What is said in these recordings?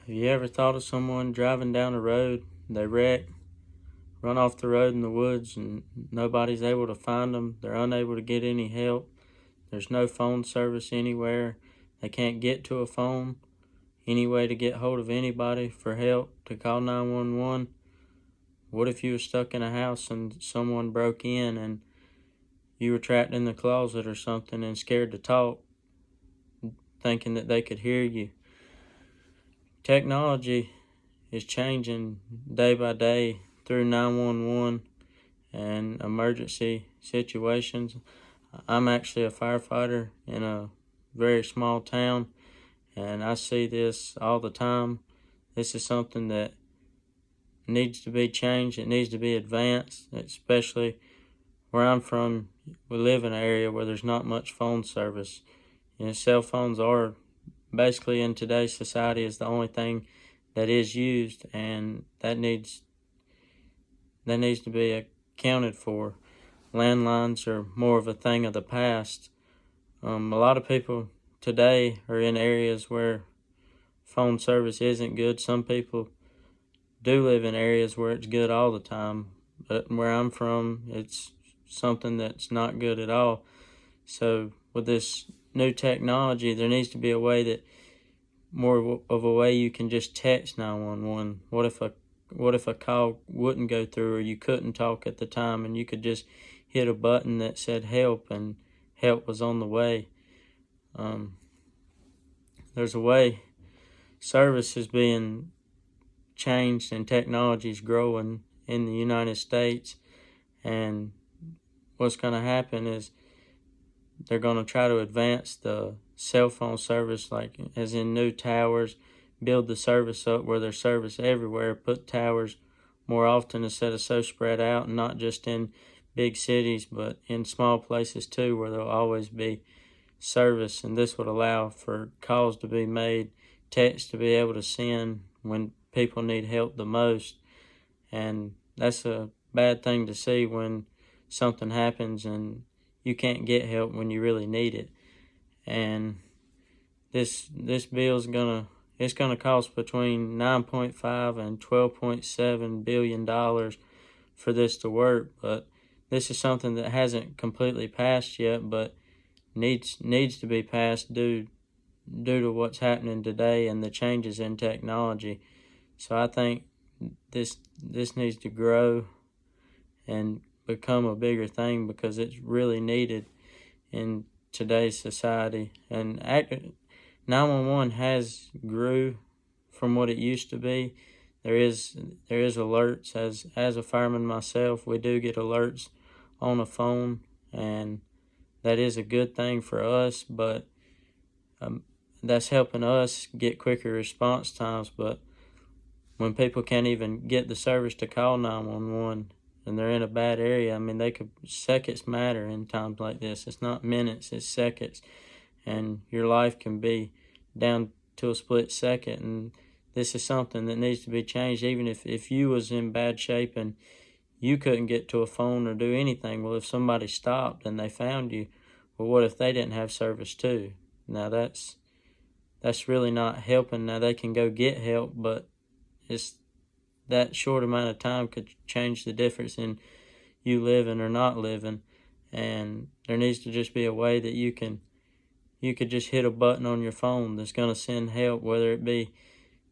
Have you ever thought of someone driving down the road, they wreck, run off the road in the woods, and nobody's able to find them? They're unable to get any help. There's no phone service anywhere. They can't get to a phone, any way to get hold of anybody for help, to call 911. What if you were stuck in a house and someone broke in and you were trapped in the closet or something and scared to talk, thinking that they could hear you? Technology is changing day by day through 911 and emergency situations. I'm actually a firefighter in a very small town, and I see this all the time. This is something that needs to be changed. It needs to be advanced, especially where I'm from. We live in an area where there's not much phone service. Cell phones are basically in today's society is the only thing that is used, and that needs to be accounted for. Landlines are more of a thing of the past. A lot of people today are in areas where phone service isn't good. Some people do live in areas where it's good all the time, but where I'm from, it's something that's not good at all. So with this new technology, there needs to be a way that more of a way you can just text 911. What if a call wouldn't go through, or you couldn't talk at the time, and you could just hit a button that said help, and help was on the way? There's a way. Service is being changed and technology is growing in the United States, and what's going to happen is they're going to try to advance the cell phone service, like as in new towers, build the service up where there's service everywhere, put towers more often instead of so spread out, and not just in big cities but in small places too, where there'll always be service. And this would allow for calls to be made, texts to be able to send when people need help the most. And that's a bad thing to see when something happens and you can't get help when you really need it. And this bill's gonna cost between 9.5 and 12.7 billion dollars for this to work. But this is something that hasn't completely passed yet, but needs to be passed due to what's happening today and the changes in technology. So I think this needs to grow and become a bigger thing, because it's really needed in today's society. And 911 has grew from what it used to be. There is alerts. As a fireman myself, we do get alerts on a phone, and that is a good thing for us, but that's helping us get quicker response times. But when people can't even get the service to call 911 and they're in a bad area, I mean, seconds matter in times like this. It's not minutes, it's seconds. And your life can be down to a split second. And this is something that needs to be changed. Even if you was in bad shape and you couldn't get to a phone or do anything, well, if somebody stopped and they found you, well, what if they didn't have service too? Now that's really not helping. Now they can go get help, but it's that short amount of time could change the difference in you living or not living. And there needs to just be a way that you could just hit a button on your phone that's going to send help, whether it be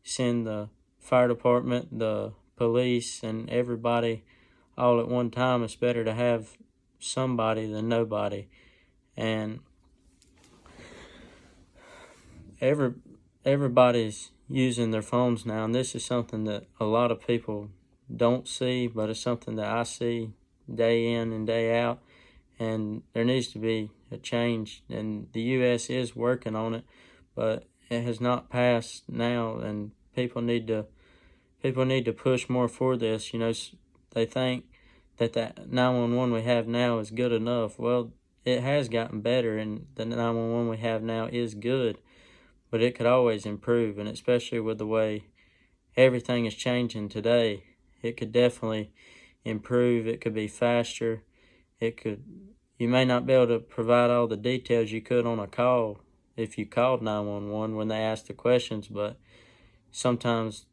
send the fire department, the police, and everybody all at one time. It's better to have somebody than nobody. And everybody's using their phones now, and this is something that a lot of people don't see, but it's something that I see day in and day out. And there needs to be a change, and the U.S. is working on it, but it has not passed now, and people need to push more for this. They think that 911 we have now is good enough. Well, it has gotten better, and the 911 we have now is good, but it could always improve. And especially with the way everything is changing today, it could definitely improve. It could be faster. You may not be able to provide all the details you could on a call if you called 911 when they asked the questions, but sometimes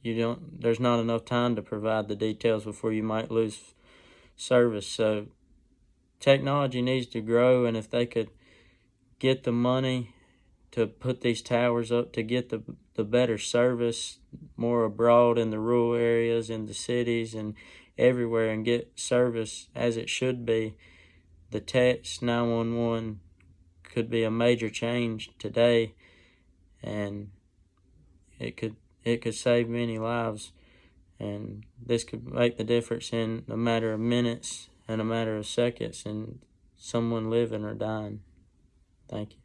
there's not enough time to provide the details before you might lose service. So technology needs to grow, and if they could get the money to put these towers up to get the better service more abroad in the rural areas, in the cities, and everywhere, and get service as it should be, the text 911 could be a major change today, and it could save many lives, and this could make the difference in a matter of minutes and a matter of seconds, and someone living or dying. Thank you.